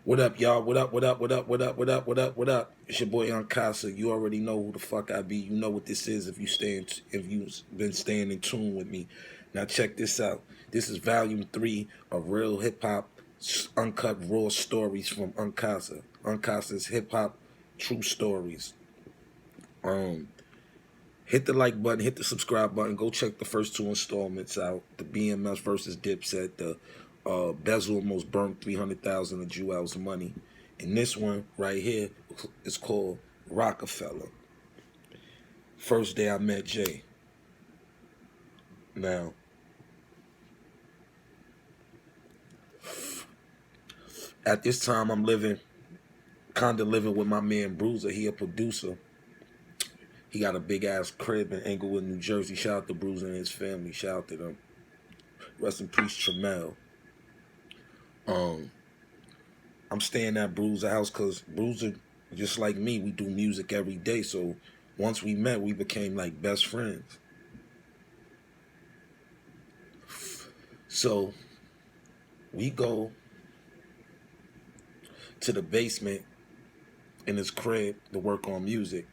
What up, y'all? What up, what up, what up, what up, what up, what up, what up? It's your boy Unkasa. You already know who the fuck I be. You know what this is if you've been staying in tune with me. Now check this out. This is volume 3 of real hip hop, uncut raw stories from Unkasa. Unkasa's hip hop true stories. Hit the like button, hit the subscribe button. Go check the first 2 installments out. The BMS versus Dipset, the Bezel almost burnt 300,000 of Jewel's money. And this one right here is called Rockefeller. First day I met Jay. Now, at this time I'm kinda living with my man Bruiser. He a producer. He got a big ass crib in Englewood, New Jersey. Shout out to Bruiser and his family. Shout out to them. Rest in peace, Tramel. I'm staying at Bruiser house because Bruiser, just like me, we do music every day. So once we met, we became like best friends. So we go to the basement in his crib to work on music.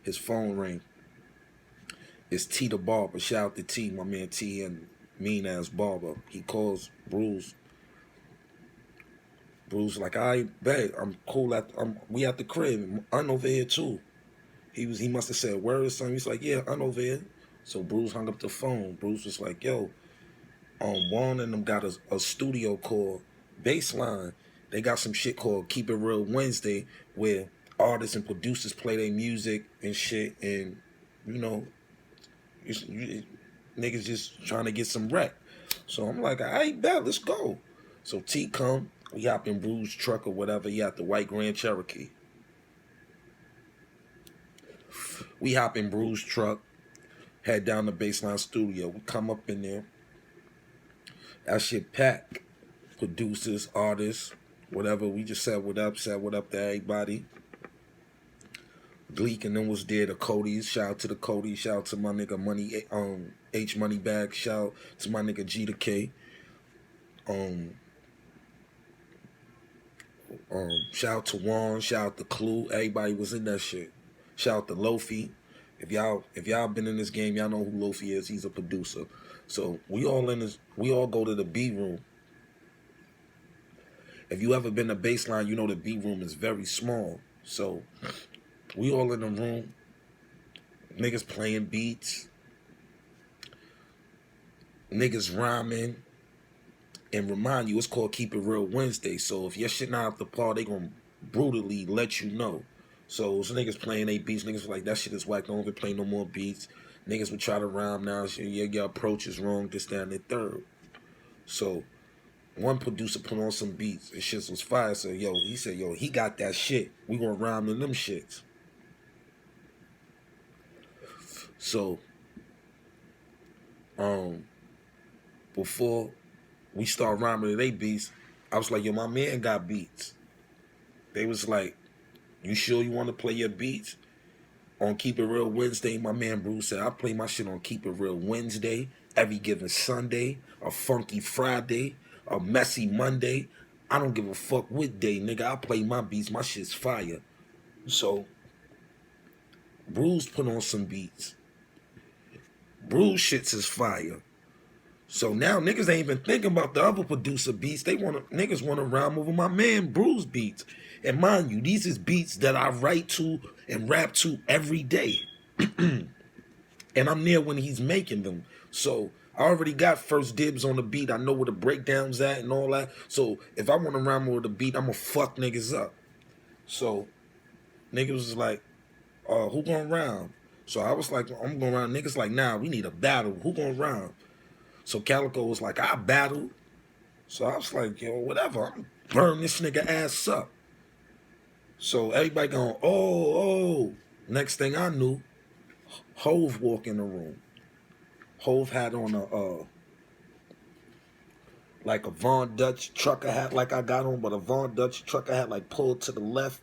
His phone ring. It's T the barber. Shout out to T, my man T and mean ass barber. He calls Bruce. Bruce like, I bet I'm cool we at the crib. I'm over here too. He must have said, where is something? He's like, yeah, I'm over here. So Bruce hung up the phone. Bruce was like, yo, Juan and them got a studio called Baseline. They got some shit called Keep It Real Wednesday where artists and producers play their music and shit, and you know, niggas just trying to get some rec. So I'm like, I ain't bet, let's go. So T come, we hop in Bruce's truck or whatever. He got the white Grand Cherokee. We hop in Bruce's truck, head down to Baseline Studio. We come up in there. That shit packed. Producers, artists, whatever. We just said what up to everybody. Gleek and them was there, the Codys. Shout out to the Codys. Shout out to my nigga Money, H Money Bag. Shout out to my nigga G to K. Shout out to Juan. Shout out to Clue. Everybody was in that shit. Shout out to Lofi. If y'all been in this game, y'all know who Lofi is. He's a producer. So we all go to the B room. If you ever been to Baseline, you know the B room is very small. So we all in the room. Niggas playing beats. Niggas rhyming. And remind you, it's called Keep It Real Wednesday. So if your shit not up to par, they gonna brutally let you know. So niggas playing they beats. Niggas like, that shit is whack. Don't ever play no more beats. Niggas would try to rhyme now. Your approach is wrong. This, that, and the third. So one producer put on some beats. His shit was fire. So he said, he got that shit. We gonna rhyme in them shits. So before we start rhyming to they beats, I was like, my man got beats. They was like, you sure you want to play your beats on Keep It Real Wednesday? My man Bruce said, I play my shit on Keep It Real Wednesday, every given Sunday, a funky Friday, a messy Monday. I don't give a fuck what day, nigga. I play my beats. My shit's fire. So Bruce put on some beats. Bruce shits is fire. So now niggas ain't even thinking about the other producer beats. Niggas wanna rhyme over my man Bruce beats. And mind you, these is beats that I write to and rap to every day. And I'm there when he's making them. So I already got first dibs on the beat. I know where the breakdown's at and all that. So if I wanna rhyme over the beat, I'ma fuck niggas up. So niggas was like, who gonna rhyme? So I was like, I'm gonna rhyme. Niggas like, nah, we need a battle. Who gonna rhyme? So Calico was like, I battle. So I was like, whatever. I'm burn this nigga ass up. So everybody going, oh. Next thing I knew, Hove walk in the room. Hove had on like a Von Dutch trucker hat like I got on, but a Von Dutch trucker hat like pulled to the left,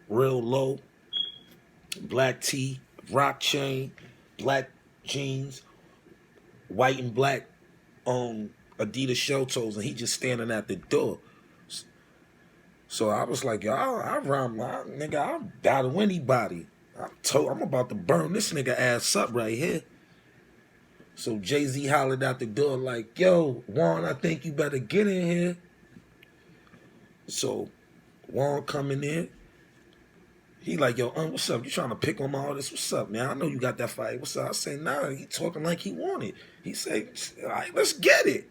real low. Black tee, rock chain, black jeans, white and black Adidas shell toes, and he just standing at the door. So I was like, yo, I rhyme, nigga, I'll battle anybody. I'm about to burn this nigga ass up right here. So Jay-Z hollered out the door like, yo, Juan, I think you better get in here. So Juan coming in. He like, yo, what's up? You trying to pick on my artist? What's up, man? I know you got that fight. What's up? I say, nah, he talking like he wanted. He say, all right, let's get it.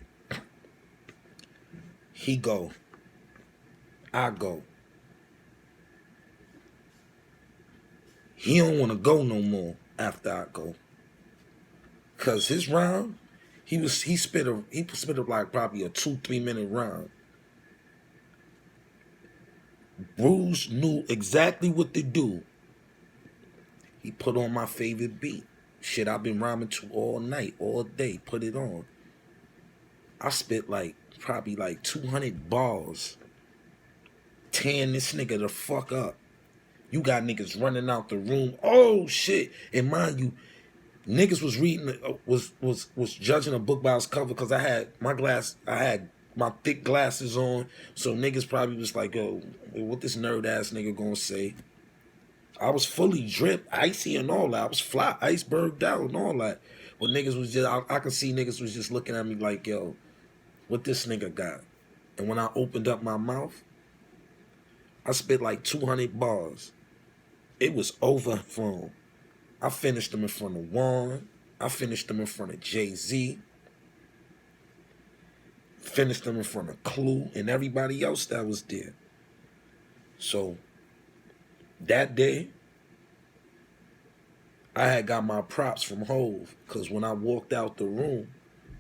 He go. I go. He don't want to go no more after I go. Cause his round, he spit up like probably a 2-3 minute round. Bruce knew exactly what to do. He put on my favorite beat. Shit I've been rhyming to all night, all day. Put it on. I spit like probably like 200 bars. Tearing this nigga the fuck up. You got niggas running out the room. Oh shit! And mind you, niggas was reading, was judging a book by its cover because I had my thick glasses on. So niggas probably was like, yo, what this nerd ass nigga gonna say? I was fully dripped, icy and all that. I was fly, iceberged out and all that. But niggas was just, I could see niggas was just looking at me like, yo, what this nigga got? And when I opened up my mouth, I spit like 200 bars. It was over for him. I finished them in front of Juan. I finished them in front of Jay-Z. Finished them in front of Clue and everybody else that was there. So that day, I had got my props from Hove. Because when I walked out the room,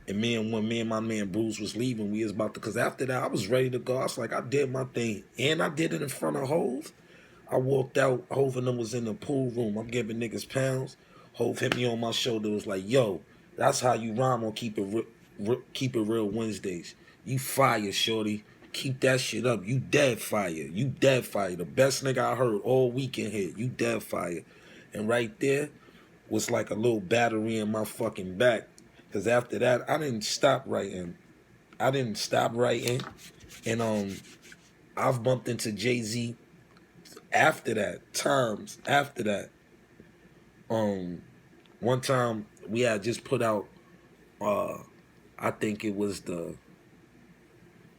and when me and my man Bruce was leaving, we was about to, because after that, I was ready to go. I was like, I did my thing. And I did it in front of Hove. I walked out, Hove and them was in the pool room. I'm giving niggas pounds. Hove hit me on my shoulder, was like, yo, that's how you rhyme on Keep It Real Wednesdays. You fire, shorty. Keep that shit up. You dead fire. You dead fire. The best nigga I heard all weekend here. You dead fire. And right there was like a little battery in my fucking back. Because after that, I didn't stop writing. And I've bumped into Jay-Z after that, times after that. One time we had just put out, I think it was the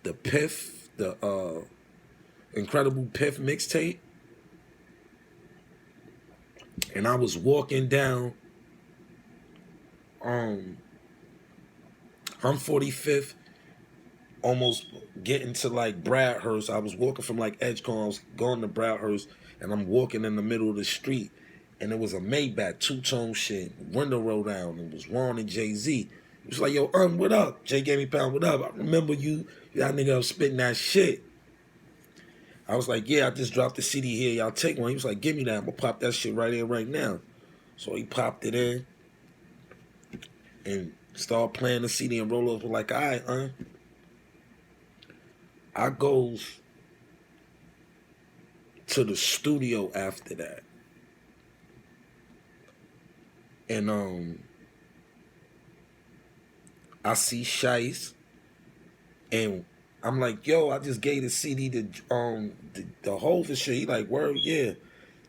Piff, the Incredible Piff mixtape. And I was walking down I'm 45th, almost getting to like Bradhurst. I was walking from like Edgecombe, I was going to Bradhurst, and I'm walking in the middle of the street, and it was a Maybach, two-tone shit, window roll down, and it was Juan and Jay-Z. It was like, yo, what up? Jay gave me pound, what up? I remember you, that nigga was spitting that shit. I was like, yeah, I just dropped the CD here, y'all take one. He was like, give me that, I'm gonna pop that shit right in right now. So he popped it in, and started playing the CD and roll up like, all right, I goes to the studio after that. And I see Shice, and I'm like, yo, I just gave the CD to the Hov and shit. He like, word, yeah.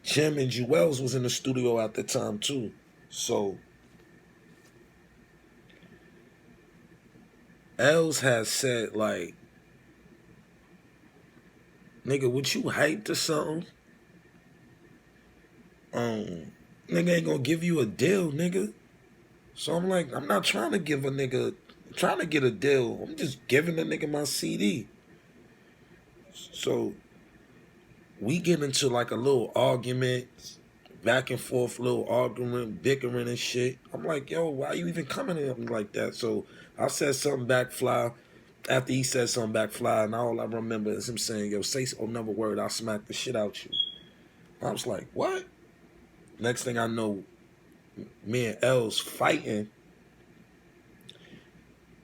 Jim and Jewels was in the studio at the time too. So Els has said like, nigga, would you hyped or something? Nigga ain't gonna give you a deal, nigga. So I'm like, I'm not trying to give a nigga, trying to get a deal. I'm just giving the nigga my CD. So we get into like a little argument, back and forth, little argument, bickering and shit. I'm like, yo, why you even coming at me like that? So I said something back, Fly. After he said something back, Fly, and all I remember is him saying, yo, say another word, I'll smack the shit out you. I was like, what? Next thing I know, me and Els fighting.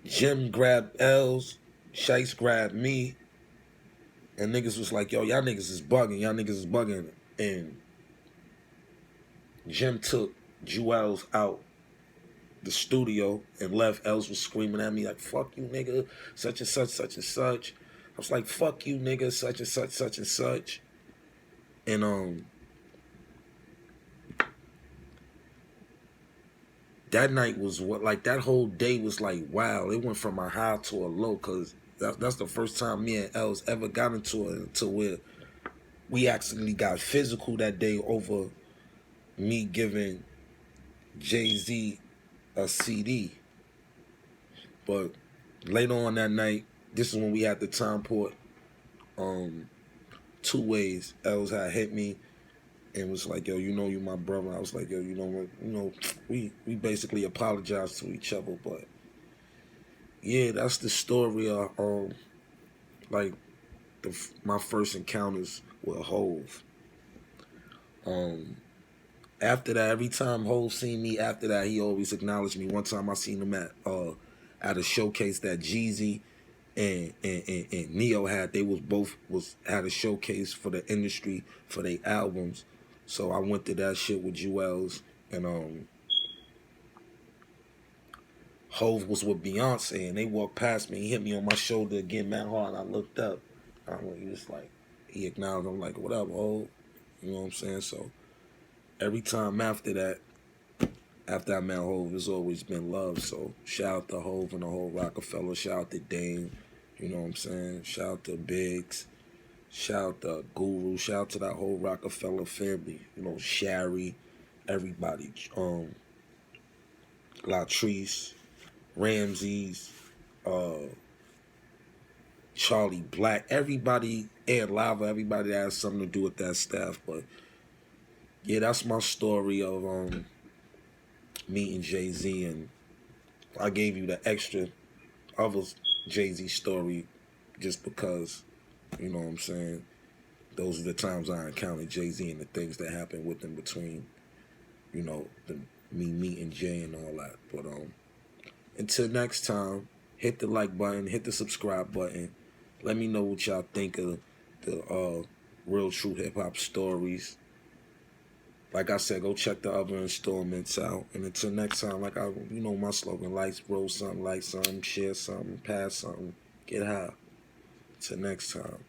Jim grabbed Els, Shice grabbed me, and niggas was like, yo, y'all niggas is bugging. And Jim took Jewels out the studio and left. Els was screaming at me like, fuck you, nigga, such and such, such and such. I was like, fuck you, nigga, such and such, such and such. And that night was what, like, that whole day was like, wow, it went from a high to a low, because that's the first time me and Els ever got into it, to where we actually got physical that day over me giving Jay-Z a CD. But later on that night, this is when we had the time port, 2 ways. Els had hit me and was like, yo, you know you my brother. I was like, yo, you know what, we basically apologized to each other. But yeah, that's the story of like my first encounters with Hove. After that, every time Hove seen me after that, he always acknowledged me. One time I seen him at a showcase that Jeezy and Neo had. They had a showcase for the industry for their albums. So I went to that shit with Jewels, and Hove was with Beyonce, and they walked past me. He hit me on my shoulder again, man, hard. And I looked up. He was like, he acknowledged. I'm like, what up, Hove? You know what I'm saying? So every time after I met Hove, it's always been love. So shout out to Hove and the whole Rockefeller. Shout out to Dame. You know what I'm saying? Shout out to Biggs. Shout out to Guru. Shout out to that whole Rockefeller family. You know, Shari, everybody. Latrice, Ramses, Charlie Black, everybody, Ed Lava, everybody that has something to do with that staff. But yeah, that's my story of meeting Jay-Z, and I gave you the extra other Jay-Z story just because, you know what I'm saying, those are the times I encountered Jay-Z and the things that happened with him between, me meeting Jay and all that. But until next time, hit the like button, hit the subscribe button. Let me know what y'all think of the Real True Hip Hop Stories. Like I said, go check the other installments out. And until next time, my slogan, likes, bro, something, like something, share something, pass something, get high. Until next time.